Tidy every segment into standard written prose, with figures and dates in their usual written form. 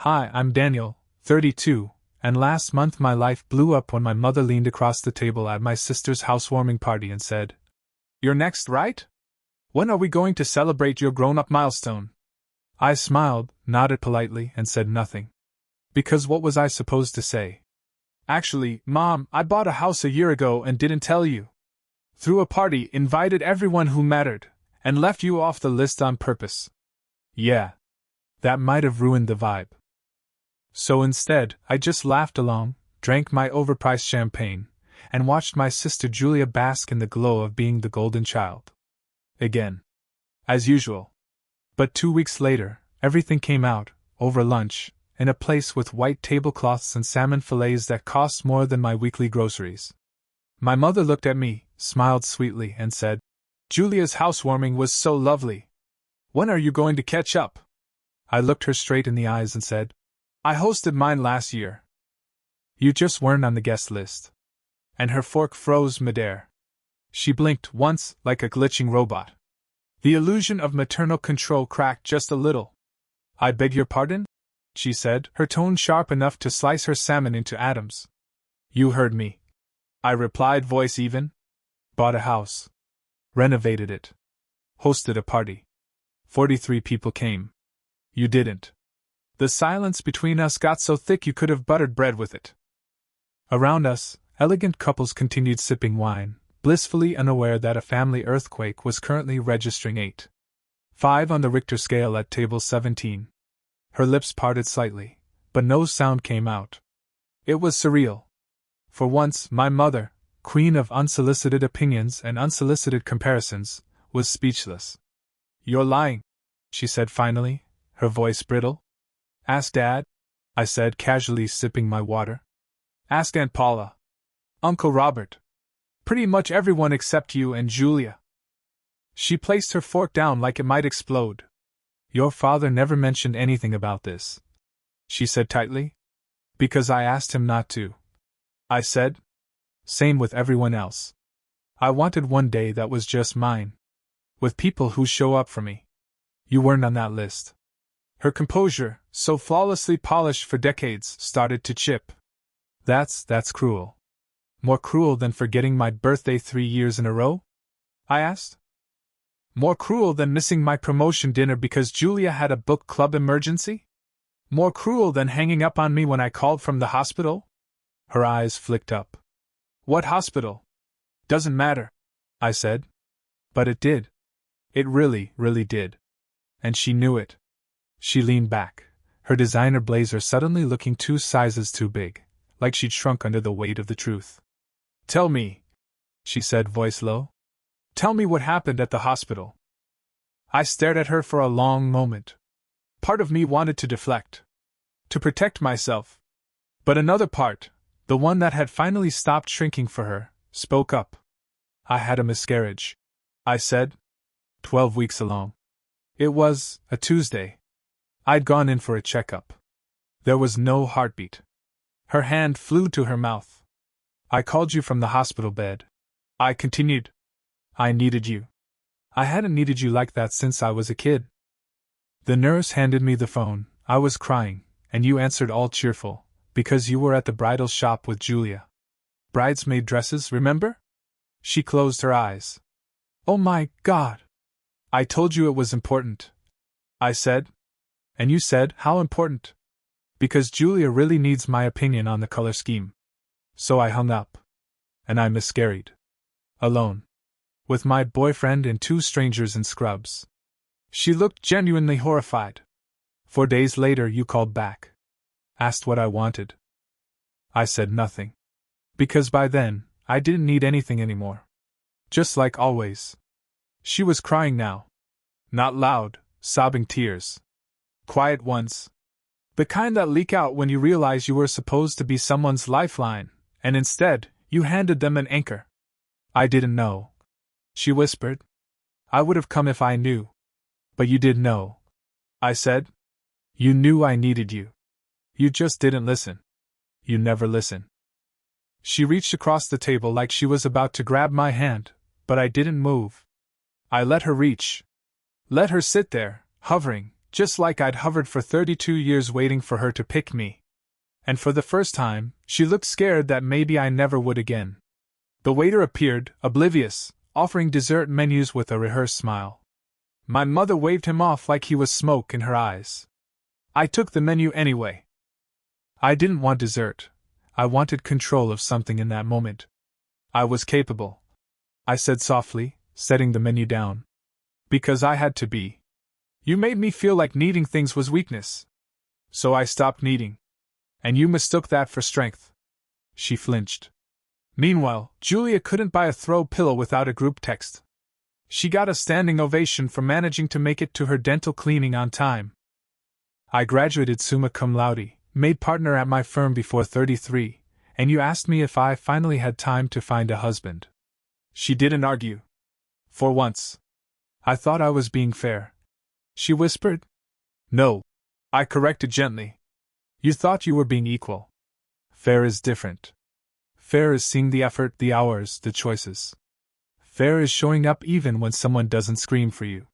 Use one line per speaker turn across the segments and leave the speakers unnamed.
Hi, I'm Daniel, 32, and last month my life blew up when my mother leaned across the table at my sister's housewarming party and said, "You're next, right? When are we going to celebrate your grown-up milestone?" I smiled, nodded politely, and said nothing. Because what was I supposed to say? "Actually, Mom, I bought a house a year ago and didn't tell you. Threw a party, invited everyone who mattered, and left you off the list on purpose." Yeah. That might have ruined the vibe. So instead, I just laughed along, drank my overpriced champagne, and watched my sister Julia bask in the glow of being the golden child. Again. As usual. But 2 weeks later, everything came out, over lunch, in a place with white tablecloths and salmon fillets that cost more than my weekly groceries. My mother looked at me, smiled sweetly, and said, "Julia's housewarming was so lovely. When are you going to catch up?" I looked her straight in the eyes and said, "I hosted mine last year." "You just weren't on the guest list." And her fork froze midair. She blinked once, like a glitching robot. The illusion of maternal control cracked just a little. "I beg your pardon?" she said, her tone sharp enough to slice her salmon into atoms. "You heard me," I replied, voice even. "Bought a house. Renovated it. Hosted a party. 43 people came. You didn't. The silence between us got so thick you could have buttered bread with it." Around us, elegant couples continued sipping wine, blissfully unaware that a family earthquake was currently registering 8.5 on the Richter scale at table 17. Her lips parted slightly, but no sound came out. It was surreal. For once, my mother, queen of unsolicited opinions and unsolicited comparisons, was speechless. "You're lying," she said finally, her voice brittle. "Ask Dad," I said, casually sipping my water. "Ask Aunt Paula. Uncle Robert. Pretty much everyone except you and Julia." She placed her fork down like it might explode. "Your father never mentioned anything about this," she said tightly. "Because I asked him not to," I said. "Same with everyone else. I wanted one day that was just mine. With people who show up for me. You weren't on that list." Her composure, so flawlessly polished for decades, started to chip. That's cruel. More cruel than forgetting my birthday 3 years in a row?" I asked. "More cruel than missing my promotion dinner because Julia had a book club emergency? More cruel than hanging up on me when I called from the hospital?" Her eyes flicked up. "What hospital?" "Doesn't matter," I said. But it did. It really, really did. And she knew it. She leaned back, her designer blazer suddenly looking 2 sizes too big, like she'd shrunk under the weight of the truth. "Tell me," she said, voice low. "Tell me what happened at the hospital." I stared at her for a long moment. Part of me wanted to deflect, to protect myself. But another part, the one that had finally stopped shrinking for her, spoke up. "I had a miscarriage," I said. 12 weeks along. It was a Tuesday. I'd gone in for a checkup. There was no heartbeat. Her hand flew to her mouth. "I called you from the hospital bed," I continued. "I needed you. I hadn't needed you like that since I was a kid. The nurse handed me the phone, I was crying, and you answered all cheerful, because you were at the bridal shop with Julia. Bridesmaid dresses, remember?" She closed her eyes. "Oh my God! I told you it was important," I said. "And you said, how important? Because Julia really needs my opinion on the color scheme." So I hung up. And I miscarried. Alone. With my boyfriend and 2 strangers in scrubs. She looked genuinely horrified. 4 days later you called back. Asked what I wanted. I said nothing. Because by then, I didn't need anything anymore. Just like always. She was crying now. Not loud, sobbing tears. Quiet ones. The kind that leak out when you realize you were supposed to be someone's lifeline, and instead, you handed them an anchor. "I didn't know," she whispered. "I would have come if I knew." "But you did know," I said. "You knew I needed you. You just didn't listen. You never listen." She reached across the table like she was about to grab my hand, but I didn't move. I let her reach. Let her sit there, hovering, just like I'd hovered for 32 years waiting for her to pick me. And for the first time, she looked scared that maybe I never would again. The waiter appeared, oblivious, offering dessert menus with a rehearsed smile. My mother waved him off like he was smoke in her eyes. I took the menu anyway. I didn't want dessert. I wanted control of something in that moment. I was capable, I said softly, setting the menu down. Because I had to be. You made me feel like needing things was weakness. So I stopped needing. And you mistook that for strength. She flinched. Meanwhile, Julia couldn't buy a throw pillow without a group text. She got a standing ovation for managing to make it to her dental cleaning on time. I graduated summa cum laude, made partner at my firm before 33, and you asked me if I finally had time to find a husband. She didn't argue. For once. I thought I was being fair. She whispered. No. I corrected gently. You thought you were being equal. Fair is different. Fair is seeing the effort, the hours, the choices. Fair is showing up even when someone doesn't scream for you.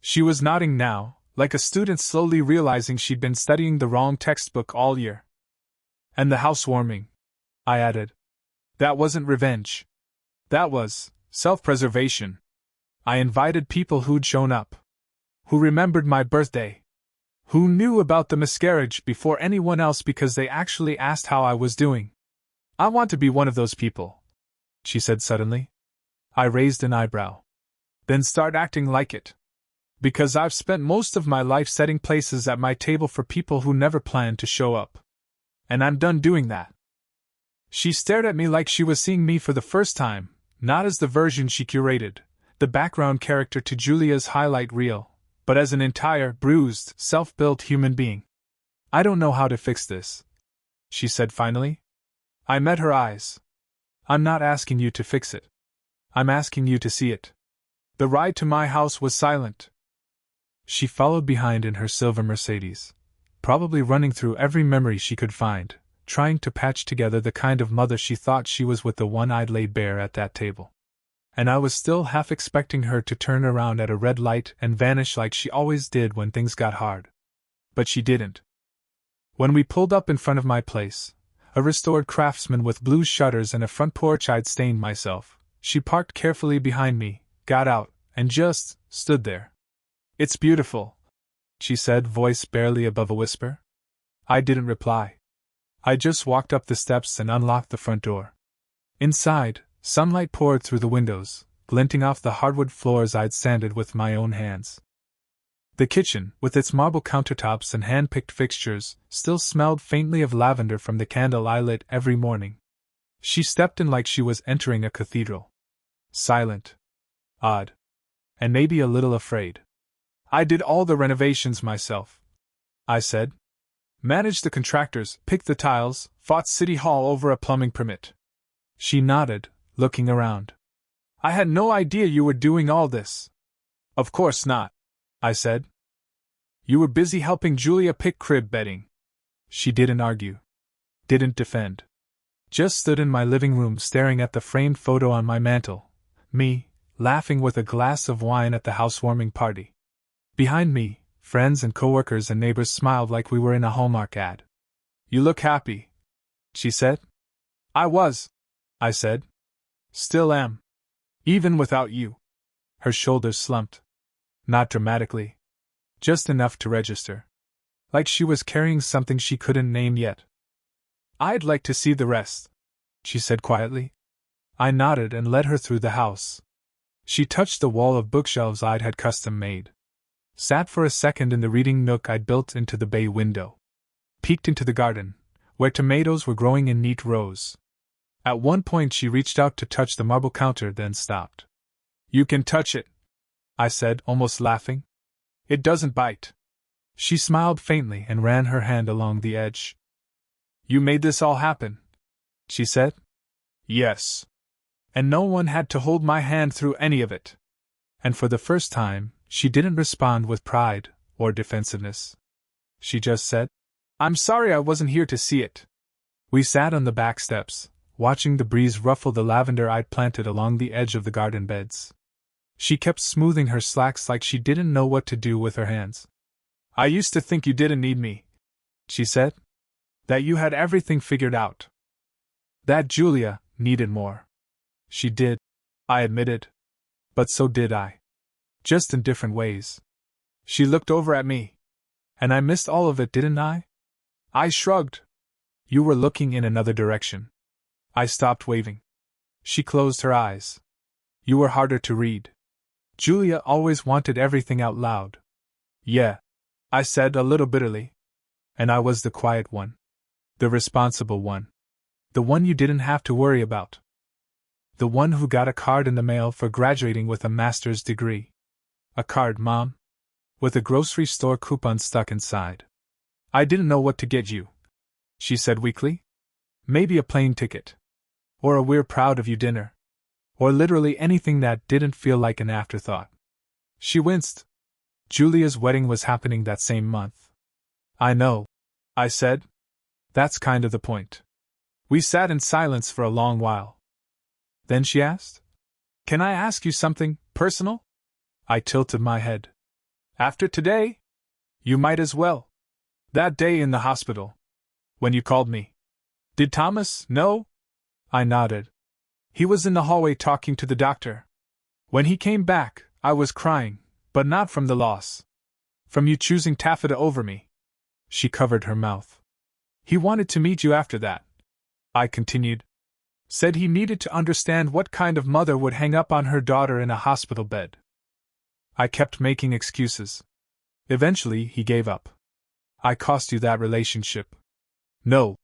She was nodding now, like a student slowly realizing she'd been studying the wrong textbook all year. And the housewarming, I added. That wasn't revenge. That was self-preservation. I invited people who'd shown up. Who remembered my birthday. Who knew about the miscarriage before anyone else because they actually asked how I was doing. I want to be one of those people, she said suddenly. I raised an eyebrow. Then start acting like it. Because I've spent most of my life setting places at my table for people who never planned to show up. And I'm done doing that. She stared at me like she was seeing me for the first time, not as the version she curated, the background character to Julia's highlight reel, but as an entire, bruised, self-built human being. I don't know how to fix this, she said finally. I met her eyes. I'm not asking you to fix it. I'm asking you to see it. The ride to my house was silent. She followed behind in her silver Mercedes, probably running through every memory she could find, trying to patch together the kind of mother she thought she was with the one I'd laid bare at that table. And I was still half expecting her to turn around at a red light and vanish like she always did when things got hard. But she didn't. When we pulled up in front of my place, a restored Craftsman with blue shutters and a front porch I'd stained myself, she parked carefully behind me, got out, and just stood there. It's beautiful, she said, voice barely above a whisper. I didn't reply. I just walked up the steps and unlocked the front door. Inside, sunlight poured through the windows, glinting off the hardwood floors I'd sanded with my own hands. The kitchen, with its marble countertops and hand-picked fixtures, still smelled faintly of lavender from the candle I lit every morning. She stepped in like she was entering a cathedral. Silent. Odd. And maybe a little afraid. I did all the renovations myself, I said. Managed the contractors, picked the tiles, fought City Hall over a plumbing permit. She nodded, looking around. I had no idea you were doing all this. Of course not, I said. You were busy helping Julia pick crib bedding. She didn't argue. Didn't defend. Just stood in my living room staring at the framed photo on my mantel, me, laughing with a glass of wine at the housewarming party. Behind me, friends and coworkers and neighbors smiled like we were in a Hallmark ad. You look happy, she said. I was, I said. Still am. Even without you. Her shoulders slumped. Not dramatically. Just enough to register. Like she was carrying something she couldn't name yet. I'd like to see the rest, she said quietly. I nodded and led her through the house. She touched the wall of bookshelves I'd had custom made. Sat for a second in the reading nook I'd built into the bay window. Peeked into the garden, where tomatoes were growing in neat rows. At one point she reached out to touch the marble counter, then stopped. You can touch it, I said, almost laughing. It doesn't bite. She smiled faintly and ran her hand along the edge. You made this all happen, she said. Yes. And no one had to hold my hand through any of it. And for the first time, she didn't respond with pride or defensiveness. She just said, I'm sorry I wasn't here to see it. We sat on the back steps, watching the breeze ruffle the lavender I'd planted along the edge of the garden beds. She kept smoothing her slacks like she didn't know what to do with her hands. I used to think you didn't need me, she said. That you had everything figured out. That Julia needed more. She did, I admitted. But so did I. Just in different ways. She looked over at me. And I missed all of it, didn't I? I shrugged. You were looking in another direction. I stopped waving. She closed her eyes. You were harder to read. Julia always wanted everything out loud. Yeah, I said a little bitterly. And I was the quiet one. The responsible one. The one you didn't have to worry about. The one who got a card in the mail for graduating with a master's degree. A card, Mom. With a grocery store coupon stuck inside. I didn't know what to get you, she said weakly. Maybe a plane ticket. Or a "we're proud of you" dinner. Or literally anything that didn't feel like an afterthought. She winced. Julia's wedding was happening that same month. I know, I said. That's kind of the point. We sat in silence for a long while. Then she asked, Can I ask you something personal? I tilted my head. After today? You might as well. That day in the hospital. When you called me. Did Thomas know? I nodded. He was in the hallway talking to the doctor. When he came back, I was crying, but not from the loss. From you choosing taffeta over me. She covered her mouth. He wanted to meet you after that, I continued. Said he needed to understand what kind of mother would hang up on her daughter in a hospital bed. I kept making excuses. Eventually, he gave up. I cost you that relationship. No,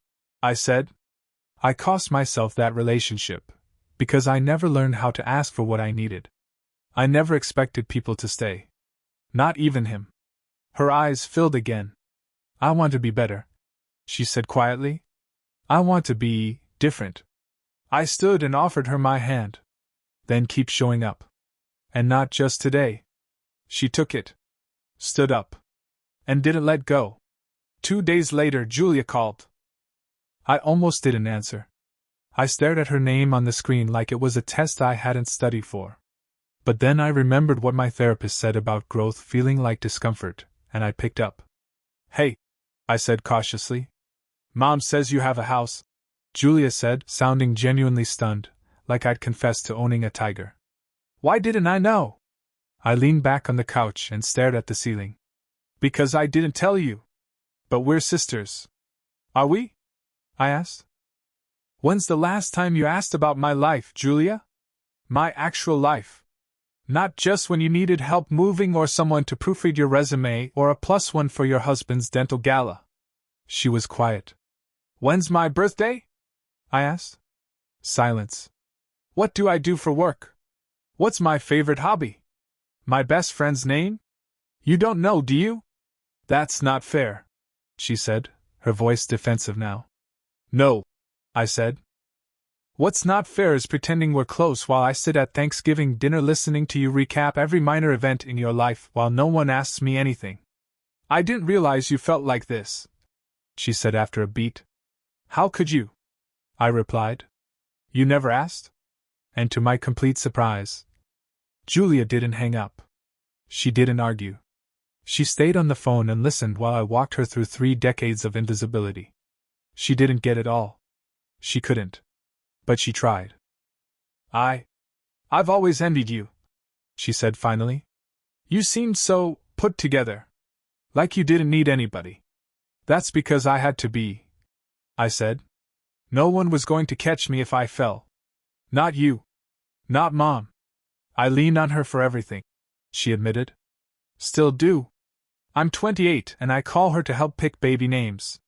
I said. I cost myself that relationship, because I never learned how to ask for what I needed. I never expected people to stay. Not even him. Her eyes filled again. I want to be better, she said quietly. I want to be different. I stood and offered her my hand. Then keep showing up. And not just today. She took it. Stood up. And didn't let go. 2 days later, Julia called. I almost didn't answer. I stared at her name on the screen like it was a test I hadn't studied for. But then I remembered what my therapist said about growth feeling like discomfort, and I picked up. Hey, I said cautiously. Mom says you have a house, Julia said, sounding genuinely stunned, like I'd confessed to owning a tiger. Why didn't I know? I leaned back on the couch and stared at the ceiling. Because I didn't tell you. But we're sisters. Are we? I asked. When's the last time you asked about my life, Julia? My actual life. Not just when you needed help moving or someone to proofread your resume or a +1 for your husband's dental gala. She was quiet. When's my birthday? I asked. Silence. What do I do for work? What's my favorite hobby? My best friend's name? You don't know, do you? That's not fair, she said, her voice defensive now. No, I said. What's not fair is pretending we're close while I sit at Thanksgiving dinner listening to you recap every minor event in your life while no one asks me anything. I didn't realize you felt like this, she said after a beat. How could you? I replied. You never asked? And to my complete surprise, Julia didn't hang up. She didn't argue. She stayed on the phone and listened while I walked her through 3 decades of invisibility. She didn't get it all. She couldn't. But she tried. I've always envied you, she said finally. You seemed so put together. Like you didn't need anybody. That's because I had to be, I said. No one was going to catch me if I fell. Not you. Not Mom. I lean on her for everything, she admitted. Still do. I'm 28 and I call her to help pick baby names.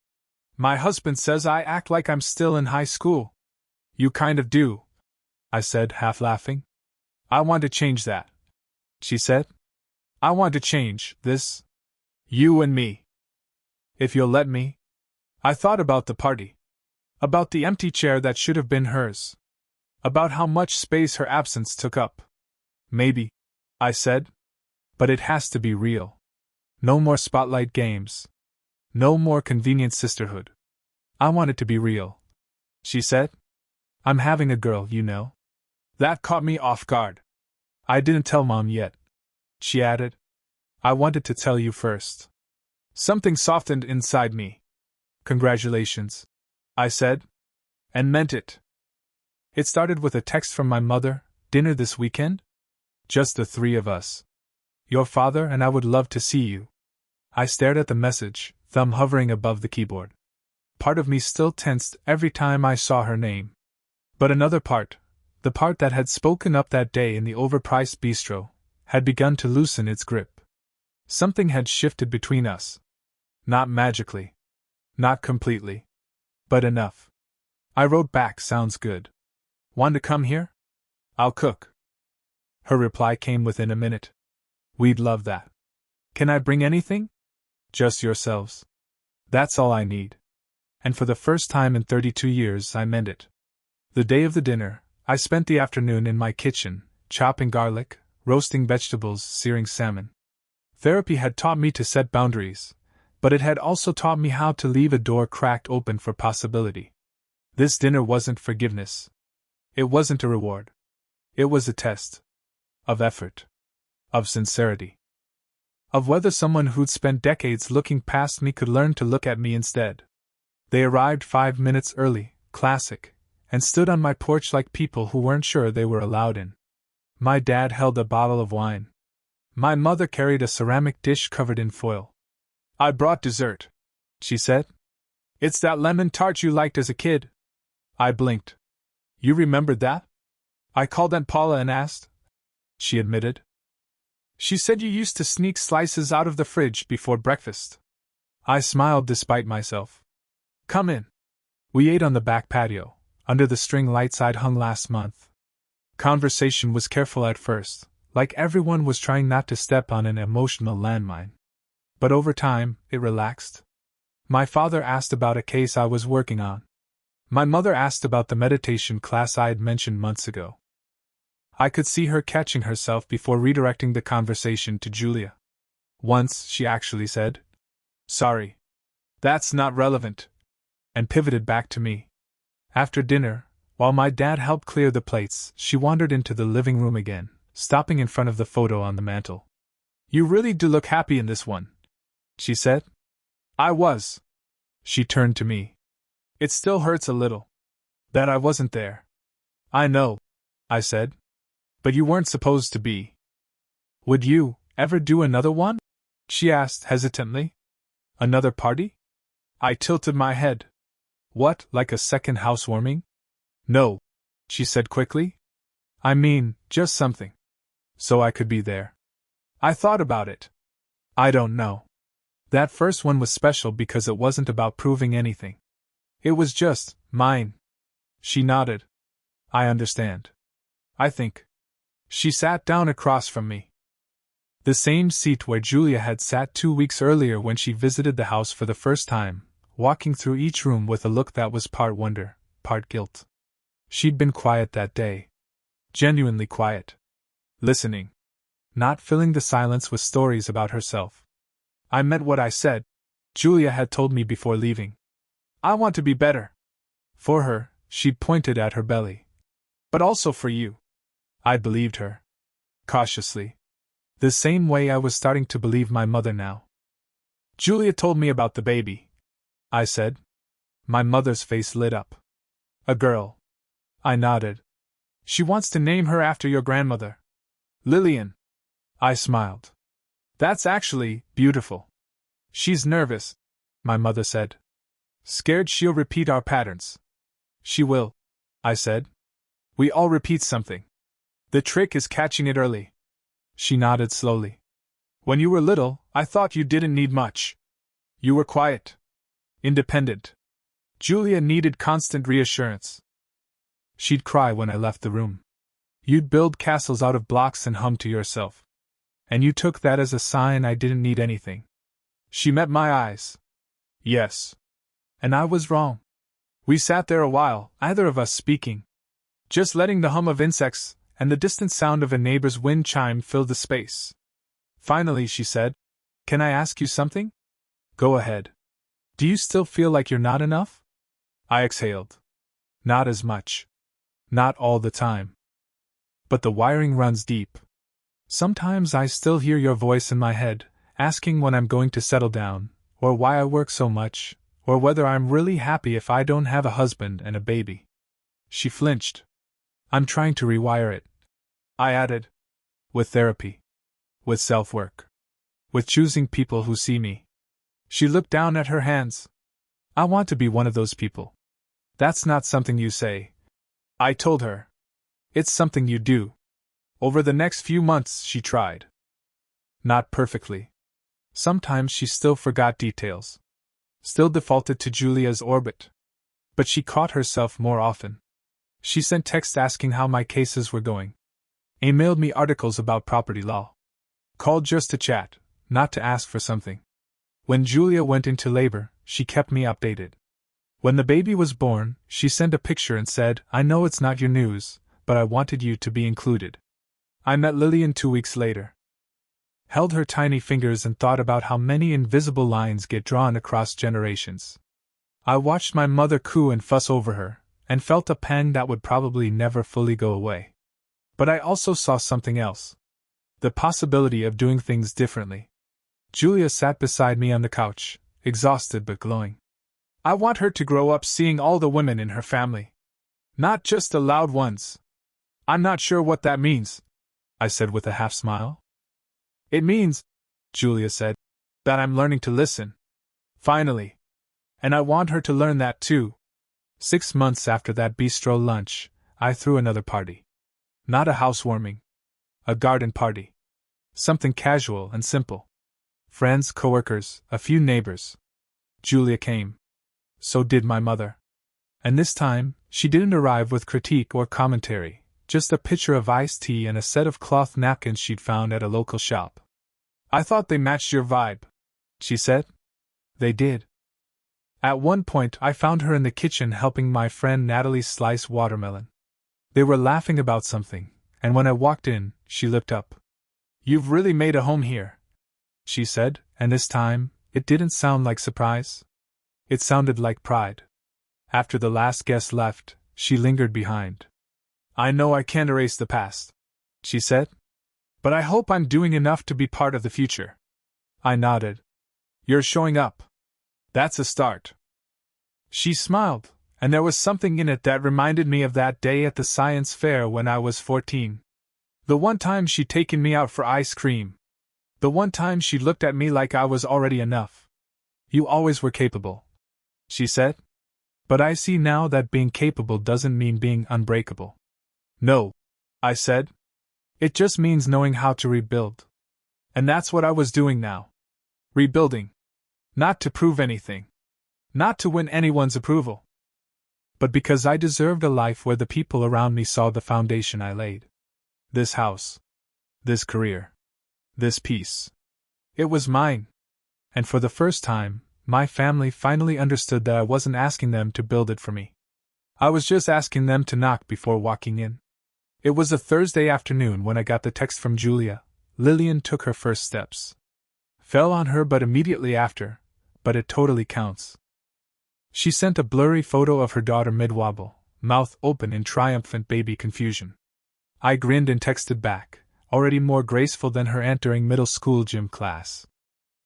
My husband says I act like I'm still in high school. You kind of do, I said, half laughing. I want to change that, she said. I want to change this. You and me. If you'll let me. I thought about the party. About the empty chair that should have been hers. About how much space her absence took up. Maybe, I said. But it has to be real. No more spotlight games. No more convenient sisterhood. I want it to be real, she said. I'm having a girl, you know. That caught me off guard. I didn't tell Mom yet, she added. I wanted to tell you first. Something softened inside me. Congratulations, I said, and meant it. It started with a text from my mother, dinner this weekend? Just the three of us. Your father and I would love to see you. I stared at the message, thumb hovering above the keyboard. Part of me still tensed every time I saw her name. But another part, the part that had spoken up that day in the overpriced bistro, had begun to loosen its grip. Something had shifted between us. Not magically. Not completely. But enough. I wrote back, sounds good. Want to come here? I'll cook. Her reply came within a minute. We'd love that. Can I bring anything? Just yourselves. That's all I need. And for the first time in 32 years, I meant it. The day of the dinner, I spent the afternoon in my kitchen, chopping garlic, roasting vegetables, searing salmon. Therapy had taught me to set boundaries, but it had also taught me how to leave a door cracked open for possibility. This dinner wasn't forgiveness. It wasn't a reward. It was a test. Of effort. Of sincerity. Of whether someone who'd spent decades looking past me could learn to look at me instead. They arrived 5 minutes early, classic, and stood on my porch like people who weren't sure they were allowed in. My dad held a bottle of wine. My mother carried a ceramic dish covered in foil. I brought dessert, she said. It's that lemon tart you liked as a kid. I blinked. You remembered that? I called Aunt Paula and asked. She admitted. She said you used to sneak slices out of the fridge before breakfast. I smiled despite myself. Come in. We ate on the back patio, under the string lights I'd hung last month. Conversation was careful at first, like everyone was trying not to step on an emotional landmine. But over time, it relaxed. My father asked about a case I was working on. My mother asked about the meditation class I had mentioned months ago. I could see her catching herself before redirecting the conversation to Julia. Once, she actually said, "Sorry. That's not relevant," and pivoted back to me. After dinner, while my dad helped clear the plates, she wandered into the living room again, stopping in front of the photo on the mantel. "You really do look happy in this one," she said. I was. She turned to me. "It still hurts a little. That I wasn't there." "I know," I said. "But you weren't supposed to be." "Would you ever do another one?" she asked hesitantly. "Another party?" I tilted my head. "What, like a second housewarming?" "No," she said quickly. "I mean, just something. So I could be there." I thought about it. I don't know. That first one was special because it wasn't about proving anything. It was just mine. She nodded. "I understand. I think." She sat down across from me. The same seat where Julia had sat 2 weeks earlier when she visited the house for the first time, walking through each room with a look that was part wonder, part guilt. She'd been quiet that day. Genuinely quiet. Listening. Not filling the silence with stories about herself. I meant what I said. Julia had told me before leaving. "I want to be better." For her, she'd pointed at her belly. "But also for you." I believed her. Cautiously. The same way I was starting to believe my mother now. "Julia told me about the baby," I said. My mother's face lit up. "A girl." I nodded. "She wants to name her after your grandmother." "Lillian." I smiled. "That's actually beautiful." "She's nervous," my mother said. "Scared she'll repeat our patterns." "She will," I said. "We all repeat something. The trick is catching it early." She nodded slowly. "When you were little, I thought you didn't need much. You were quiet. Independent. Julia needed constant reassurance. She'd cry when I left the room. You'd build castles out of blocks and hum to yourself. And you took that as a sign I didn't need anything." She met my eyes. "Yes. And I was wrong." We sat there a while, either of us speaking. Just letting the hum of insects and the distant sound of a neighbor's wind chime fill the space. Finally, she said, "Can I ask you something?" "Go ahead." "Do you still feel like you're not enough?" I exhaled. "Not as much. Not all the time. But the wiring runs deep. Sometimes I still hear your voice in my head, asking when I'm going to settle down, or why I work so much, or whether I'm really happy if I don't have a husband and a baby. She flinched. I'm trying to rewire it, I added. With therapy. With self-work. With choosing people who see me. She looked down at her hands. I want to be one of those people. That's not something you say, I told her. It's something you do. Over the next few months, she tried. Not perfectly. Sometimes she still forgot details. Still defaulted to Julia's orbit. But she caught herself more often. She sent texts asking how my cases were going. Emailed me articles about property law. Called just to chat, not to ask for something. When Julia went into labor, she kept me updated. When the baby was born, she sent a picture and said, I know it's not your news, but I wanted you to be included. I met Lillian 2 weeks later. Held her tiny fingers and thought about how many invisible lines get drawn across generations. I watched my mother coo and fuss over her, and felt a pang that would probably never fully go away. But I also saw something else. The possibility of doing things differently. Julia sat beside me on the couch, exhausted but glowing. I want her to grow up seeing all the women in her family. Not just the loud ones. I'm not sure what that means, I said with a half smile. It means, Julia said, that I'm learning to listen. Finally. And I want her to learn that too. 6 months after that bistro lunch, I threw another party. Not a housewarming. A garden party. Something casual and simple. Friends, coworkers, a few neighbors. Julia came. So did my mother. And this time, she didn't arrive with critique or commentary, just a pitcher of iced tea and a set of cloth napkins she'd found at a local shop. I thought they matched your vibe, she said. They did. At one point, I found her in the kitchen helping my friend Natalie slice watermelon. They were laughing about something, and when I walked in, she looked up. You've really made a home here, she said, and this time, it didn't sound like surprise. It sounded like pride. After the last guest left, she lingered behind. I know I can't erase the past, she said. But I hope I'm doing enough to be part of the future. I nodded. You're showing up. That's a start. She smiled, and there was something in it that reminded me of that day at the science fair when I was 14. The one time she'd taken me out for ice cream. The one time she looked at me like I was already enough. You always were capable, she said. But I see now that being capable doesn't mean being unbreakable. No, I said. It just means knowing how to rebuild. And that's what I was doing now. Rebuilding. Not to prove anything. Not to win anyone's approval. But because I deserved a life where the people around me saw the foundation I laid. This house. This career. This peace. It was mine. And for the first time, my family finally understood that I wasn't asking them to build it for me. I was just asking them to knock before walking in. It was a Thursday afternoon when I got the text from Julia. Lillian took her first steps. Fell on her but immediately after, but it totally counts. She sent a blurry photo of her daughter mid-wobble, mouth open in triumphant baby confusion. I grinned and texted back, already more graceful than her aunt during middle school gym class.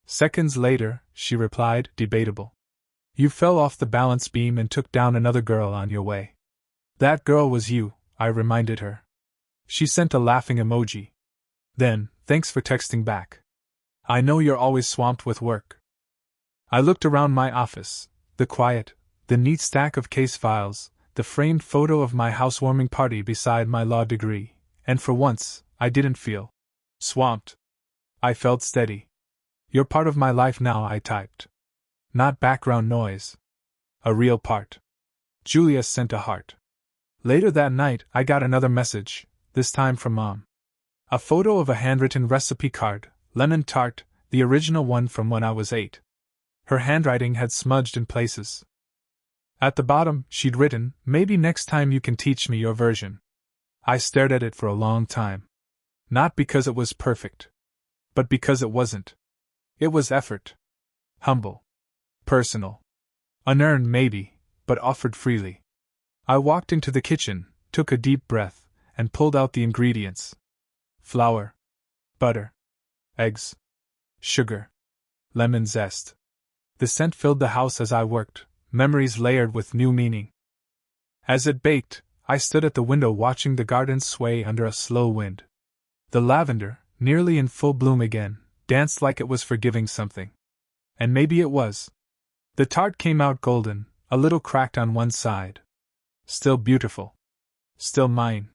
Seconds later, she replied, debatable. You fell off the balance beam and took down another girl on your way. That girl was you, I reminded her. She sent a laughing emoji. Then, thanks for texting back. I know you're always swamped with work. I looked around my office, the quiet, the neat stack of case files, the framed photo of my housewarming party beside my law degree, and for once, I didn't feel swamped. I felt steady. You're part of my life now, I typed. Not background noise. A real part. Julia sent a heart. Later that night, I got another message, this time from Mom. A photo of a handwritten recipe card, lemon tart, the original one from when I was 8. Her handwriting had smudged in places. At the bottom, she'd written, maybe next time you can teach me your version. I stared at it for a long time. Not because it was perfect. But because it wasn't. It was effort. Humble. Personal. Unearned maybe, but offered freely. I walked into the kitchen, took a deep breath, and pulled out the ingredients. Flour. Butter. Eggs. Sugar. Lemon zest. The scent filled the house as I worked, memories layered with new meaning. As it baked, I stood at the window watching the garden sway under a slow wind. The lavender, nearly in full bloom again, danced like it was forgiving something. And maybe it was. The tart came out golden, a little cracked on one side. Still beautiful. Still mine.